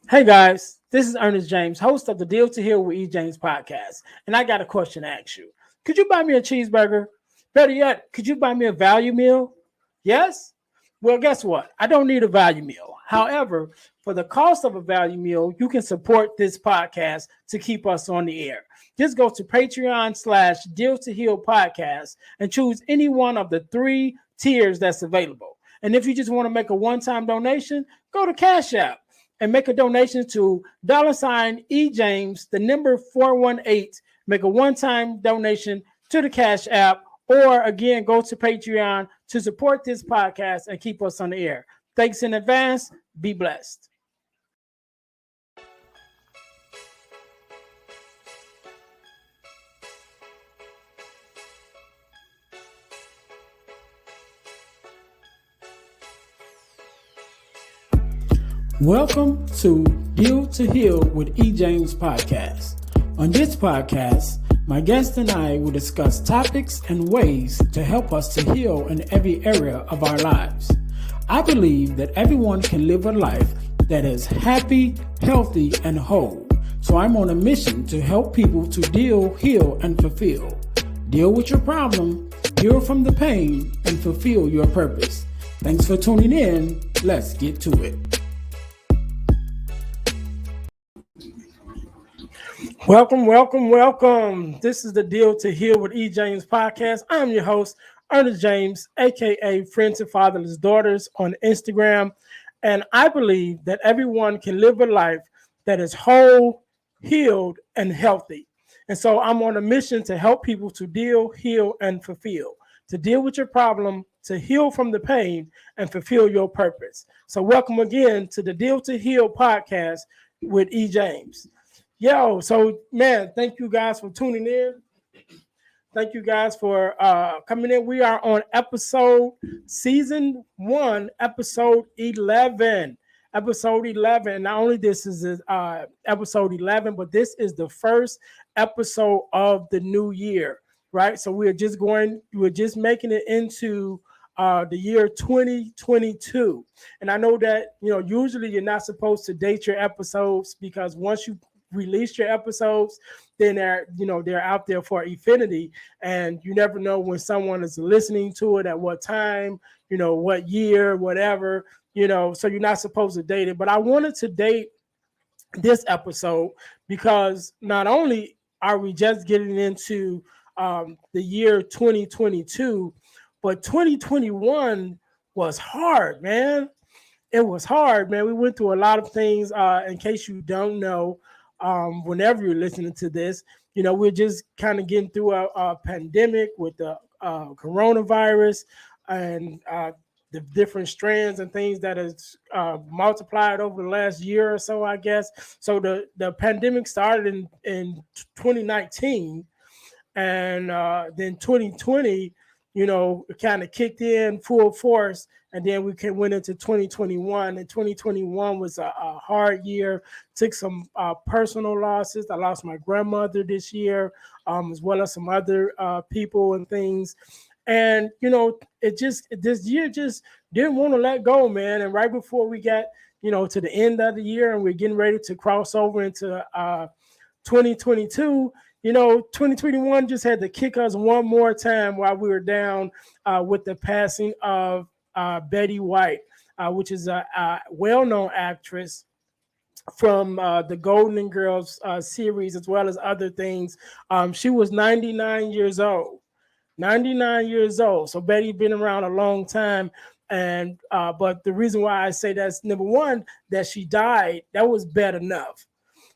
Hey guys, this is Earnest James, host of the Deal to Heal with E. James podcast. And I got a question to ask you. Could you buy me a cheeseburger? Better yet, could you buy me a value meal? Yes? Well, guess what? I don't need a value meal. However, for the cost of a value meal, you can support this podcast to keep us on the air. Just go to Patreon/Deal to Heal podcast and choose any one of the three tiers that's available. And if you just want to make a one-time donation, go to Cash App and make a donation to $E James, the number 418. Make a one-time donation to the Cash App, or again, go to Patreon to support this podcast and keep us on the air. Thanks in advance. Be blessed. Welcome to Deal to Heal with E. James podcast. On this podcast, my guest and I will discuss topics and ways to help us to heal in every area of our lives. I believe that everyone can live a life that is happy, healthy, and whole. So I'm on a mission to help people to deal, heal, and fulfill. Deal with your problem, heal from the pain, and fulfill your purpose. Thanks for tuning in. Let's get to it. Welcome. This is the Deal to Heal with E. James podcast. I'm your host, Earnest James, aka Friends and Fatherless Daughters on Instagram. And I believe that everyone can live a life that is whole, healed, and healthy. And so I'm on a mission to help people to deal, heal, and fulfill. To deal with your problem, to heal from the pain, and fulfill your purpose. So welcome again to the Deal to Heal podcast with E. James. So man, thank you guys for tuning in. Thank you guys for coming in. We are on season 1, episode 11. Episode 11. Not only this is episode 11, but this is the first episode of the new year, right? So we're just making it into the year 2022. And I know that, usually you're not supposed to date your episodes because once you release your episodes, then they're out there for infinity, and you never know when someone is listening to it, at what time, what year, whatever, so you're not supposed to date it. But I wanted to date this episode because not only are we just getting into the year 2022, but 2021 was hard, man. It was hard, man. We went through a lot of things. In case you don't know, whenever you're listening to this, we're just kind of getting through a pandemic with the coronavirus and the different strands and things that has multiplied over the last year or so, I guess. So the pandemic started in 2019, and then 2020, it kind of kicked in full force, and then we went into 2021, and 2021 was a hard year. Took some personal losses. I lost my grandmother this year, as well as some other people and things. And this year just didn't want to let go, man. And right before we got to the end of the year, and we're getting ready to cross over into 2022, 2021 just had to kick us one more time while we were down with the passing of Betty White, which is a well-known actress from the Golden Girls series, as well as other things. She was 99 years old. 99 years old. So Betty been around a long time. And but the reason why I say that's number one, that she died, that was bad enough.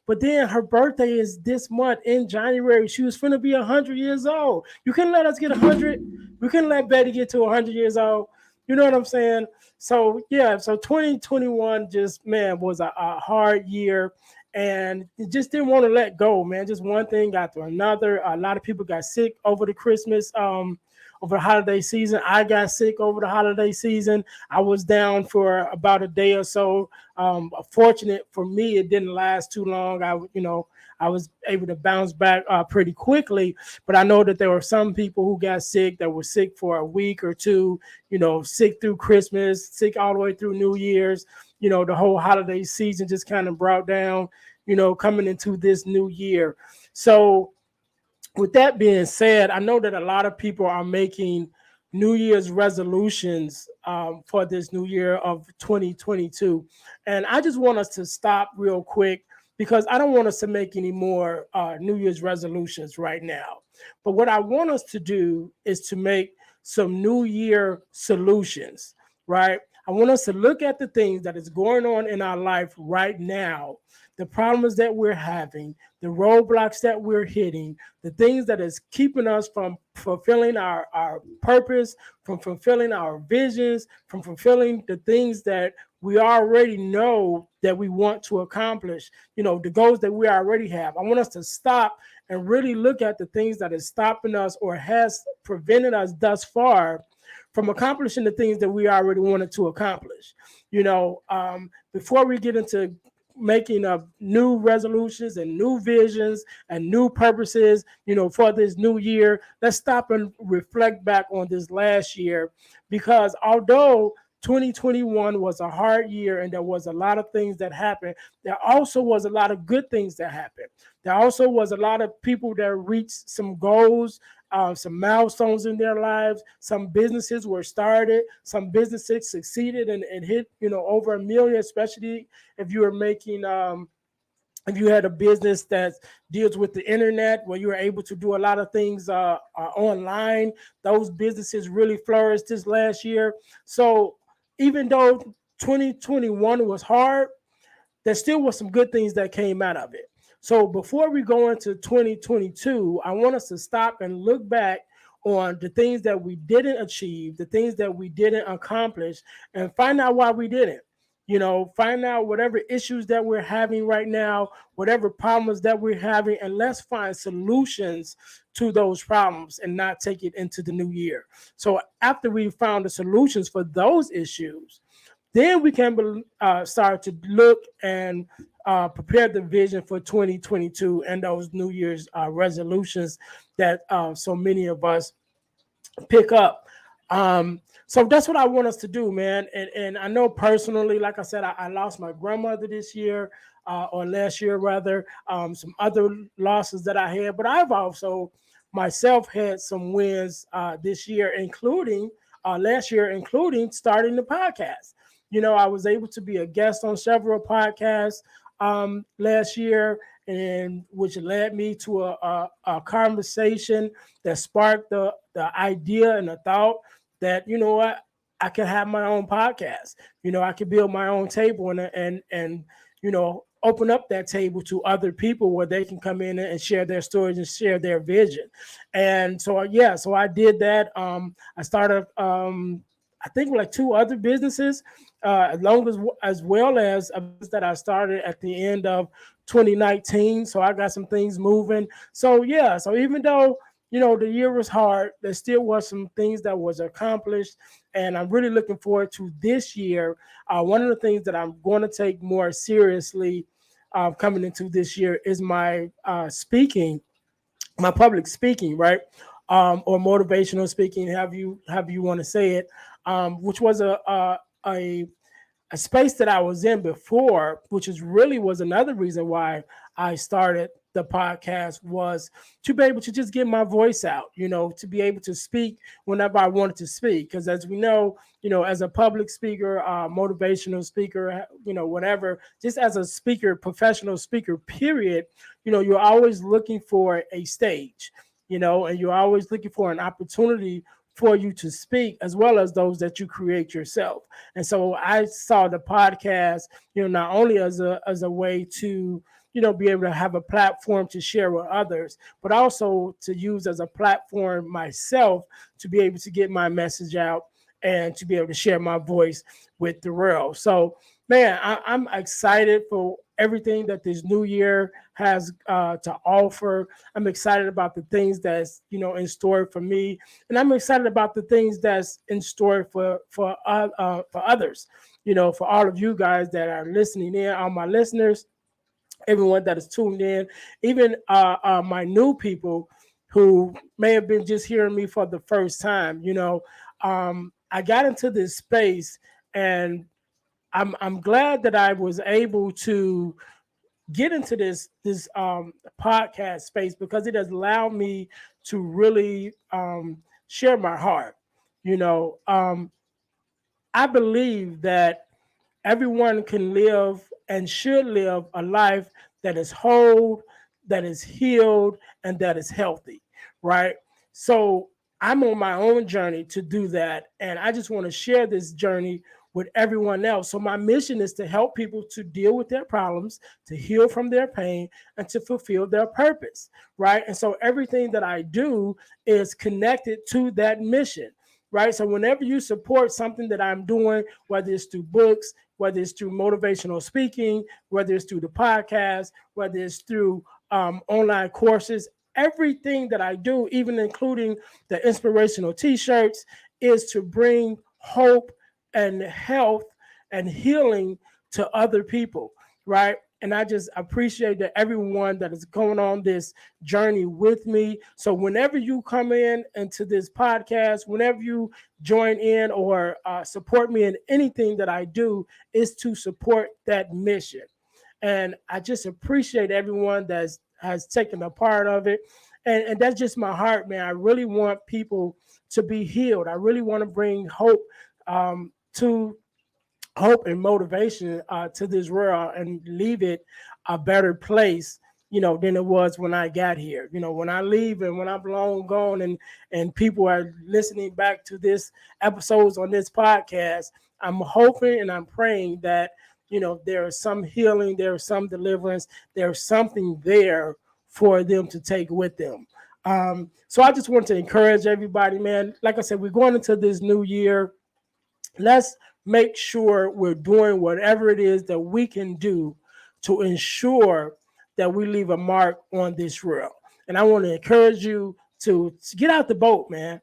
But then her birthday is this month in January. She was finna be 100 years old. You couldn't let us get 100. We couldn't let Betty get to 100 years old. You know what I'm saying? So, yeah, so 2021 just, man, was a hard year. And it just didn't want to let go, man. Just one thing after another. A lot of people got sick over the Christmas, over the holiday season. I got sick over the holiday season. I was down for about a day or so. Fortunate for me, it didn't last too long. I was able to bounce back pretty quickly, but I know that there were some people who got sick that were sick for a week or two, sick through Christmas, sick all the way through New Year's. the whole holiday season just kind of brought down, coming into this new year. So with that being said, I know that a lot of people are making New Year's resolutions for this new year of 2022. And I just want us to stop real quick because I don't want us to make any more New Year's resolutions right now. But what I want us to do is to make some New Year solutions, right? I want us to look at the things that is going on in our life right now, the problems that we're having, the roadblocks that we're hitting, the things that is keeping us from fulfilling our purpose, from fulfilling our visions, from fulfilling the things that we already know that we want to accomplish, the goals that we already have. I want us to stop and really look at the things that is stopping us or has prevented us thus far from accomplishing the things that we already wanted to accomplish. Before we get into making up new resolutions and new visions and new purposes, for this new year, let's stop and reflect back on this last year, because although 2021 was a hard year and there was a lot of things that happened, there also was a lot of good things that happened. There also was a lot of people that reached some goals, some milestones in their lives. Some businesses were started, some businesses succeeded and hit, over 1 million, especially if you were making if you had a business that deals with the internet where you were able to do a lot of things online. Those businesses really flourished this last year. So even though 2021 was hard, there still was some good things that came out of it. So before we go into 2022, I want us to stop and look back on the things that we didn't achieve, the things that we didn't accomplish, and find out why we didn't. Find out whatever issues that we're having right now, whatever problems that we're having, and let's find solutions to those problems and not take it into the new year. So after we found the solutions for those issues, then we can start to look and prepare the vision for 2022 and those New Year's resolutions that so many of us pick up. So that's what I want us to do, man. And I know personally, like I said, I lost my grandmother this year, or last year rather, some other losses that I had, but I've also myself had some wins this year, including last year, including starting the podcast. I was able to be a guest on several podcasts last year, and which led me to a conversation that sparked the idea and the thought that, what, I could have my own podcast. I could build my own table and open up that table to other people where they can come in and share their stories and share their vision. And so yeah, so I did that. I started I think like two other businesses, as well as a business that I started at the end of 2019. So I got some things moving. So yeah, so even though the year was hard, there still was some things that was accomplished, and I'm really looking forward to this year. One of the things that I'm going to take more seriously coming into this year is my speaking, my public speaking, right? Or motivational speaking, have you want to say it, which was a a space that I was in before, which is really was another reason why I started the podcast, was to be able to just get my voice out, to be able to speak whenever I wanted to speak. Because as we know, as a public speaker, motivational speaker, whatever, just as a speaker, professional speaker, period, you're always looking for a stage, and you're always looking for an opportunity for you to speak, as well as those that you create yourself. And so I saw the podcast, not only as a way to, be able to have a platform to share with others, but also to use as a platform myself to be able to get my message out and to be able to share my voice with the world. So, man, I'm excited for everything that this new year has to offer. I'm excited about the things that's in store for me, and I'm excited about the things that's in store for others. For all of you guys that are listening in, all my listeners, everyone that is tuned in, even my new people who may have been just hearing me for the first time. I got into this space, and I'm glad that I was able to get into this podcast space because it has allowed me to really share my heart. You know, I believe that everyone can live and should live a life that is whole, that is healed, and that is healthy, right? So I'm on my own journey to do that. And I just want to share this journey with everyone else. So my mission is to help people to deal with their problems, to heal from their pain, and to fulfill their purpose, right? And so everything that I do is connected to that mission. Right. So whenever you support something that I'm doing, whether it's through books, whether it's through motivational speaking, whether it's through the podcast, whether it's through online courses, everything that I do, even including the inspirational t-shirts, is to bring hope and health and healing to other people, right? And I just appreciate that everyone that is going on this journey with me. So whenever you come in into this podcast, whenever you join in or support me in anything that I do, is to support that mission. And I just appreciate everyone that has taken a part of it. And that's just my heart, man. I really want people to be healed. I really want to bring hope to hope and motivation to this world and leave it a better place, than it was when I got here. When I leave and when I'm long gone and people are listening back to this episodes on this podcast, I'm hoping and I'm praying that, there is some healing, there is some deliverance, there's something there for them to take with them. So I just want to encourage everybody, man. Like I said, we're going into this new year. Let's make sure we're doing whatever it is that we can do to ensure that we leave a mark on this world. And I want to encourage you to get out the boat, man.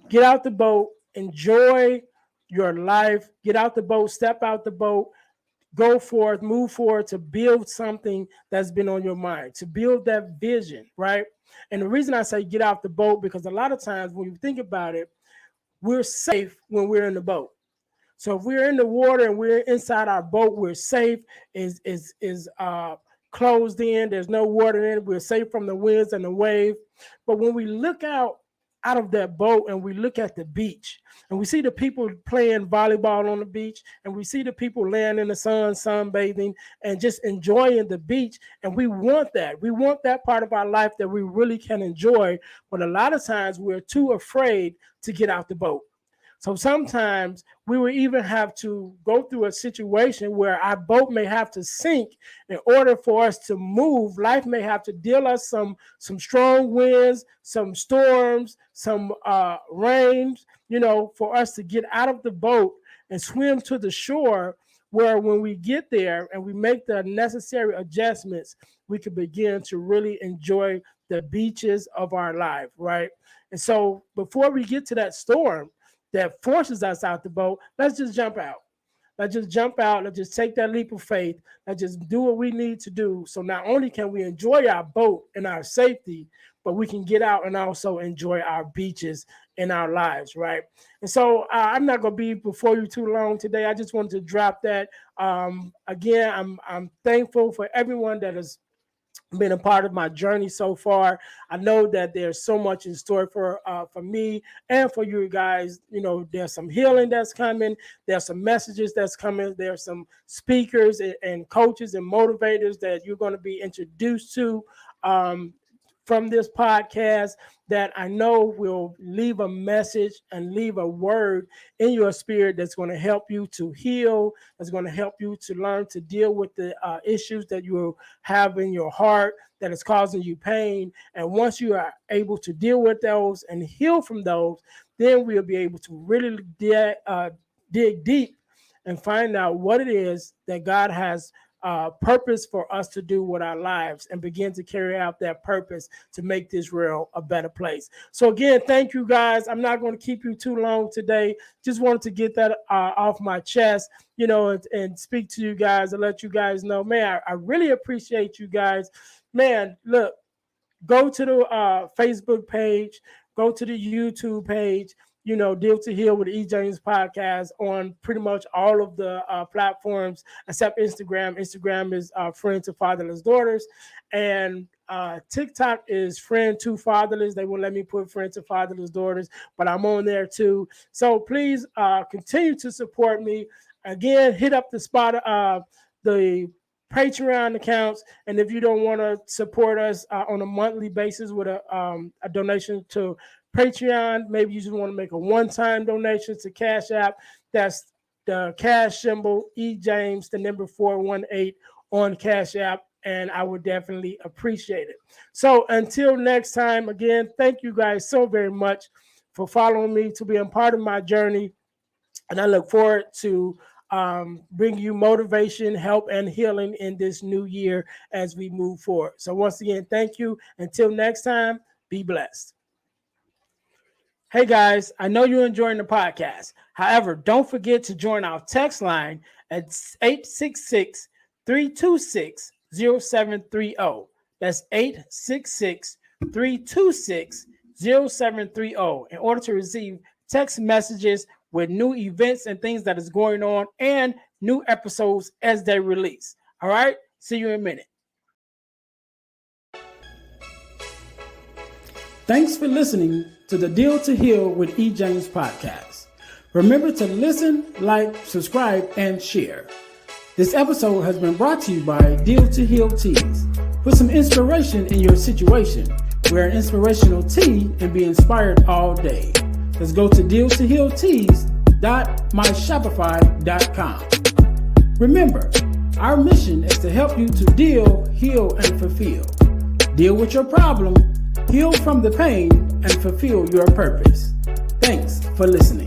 Get out the boat, enjoy your life, get out the boat, step out the boat, go forth, move forward to build something that's been on your mind, to build that vision, right? And the reason I say get out the boat, because a lot of times when you think about it, we're safe when we're in the boat. So if we're in the water and we're inside our boat, we're safe. Is closed in. There's no water in it. We're safe from the winds and the wave. But when we look out of that boat and we look at the beach and we see the people playing volleyball on the beach and we see the people laying in the sun, sunbathing and just enjoying the beach. And we want that. We want that part of our life that we really can enjoy. But a lot of times we're too afraid to get out the boat. So sometimes we will even have to go through a situation where our boat may have to sink in order for us to move. Life may have to deal us some strong winds, some storms, some rains, for us to get out of the boat and swim to the shore, where when we get there and we make the necessary adjustments, we can begin to really enjoy the beaches of our life, right? And so before we get to that storm that forces us out the boat, let's just jump out. Let's just jump out. Let's just take that leap of faith. Let's just do what we need to do. So not only can we enjoy our boat and our safety, but we can get out and also enjoy our beaches in our lives, right? And so I'm not going to be before you too long today. I just wanted to drop that. Again, I'm thankful for everyone that has been a part of my journey so far. I know that there's so much in store for me and for you guys. There's some healing that's coming. There's some messages that's coming. There's some speakers and coaches and motivators that you're going to be introduced to from this podcast that I know will leave a message and leave a word in your spirit that's going to help you to heal, that's going to help you to learn to deal with the issues that you have in your heart that is causing you pain. And once you are able to deal with those and heal from those, then we'll be able to really dig deep and find out what it is that God has purpose for us to do with our lives and begin to carry out that purpose to make this world a better place. So again, thank you guys. I'm not going to keep you too long today. Just wanted to get that off my chest, and speak to you guys and let you guys know, man, I really appreciate you guys. Man, look, go to the Facebook page, go to the YouTube page, Deal to Heal with E. James podcast on pretty much all of the platforms except Instagram. Instagram is Friend to Fatherless Daughters. And TikTok is Friend to Fatherless. They won't let me put Friend to Fatherless Daughters, but I'm on there too. So please continue to support me. Again, hit up the Patreon accounts, and if you don't want to support us on a monthly basis with a donation to Patreon, maybe you just want to make a one-time donation to Cash App. That's the cash symbol E James, the number 418 on Cash App, and I would definitely appreciate it. So until next time, again, thank you guys so very much for following me, to being part of my journey, and I look forward to bring you motivation, help, and healing in this new year as we move forward. So once again, thank you. Until next time, be blessed. Hey guys, I know you're enjoying the podcast. However, don't forget to join our text line at 866-326-0730. That's 866-326-0730 in order to receive text messages with new events and things that is going on and new episodes as they release. All right, see you in a minute. Thanks for listening to the Deal to Heal with E. James podcast. Remember to listen, like, subscribe, and share. This episode has been brought to you by Deal to Heal Teas. Put some inspiration in your situation. Wear an inspirational tea and be inspired all day. Let's go to dealtohealteas.myshopify.com. Remember, our mission is to help you to deal, heal, and fulfill. Deal with your problem, heal from the pain, and fulfill your purpose. Thanks for listening.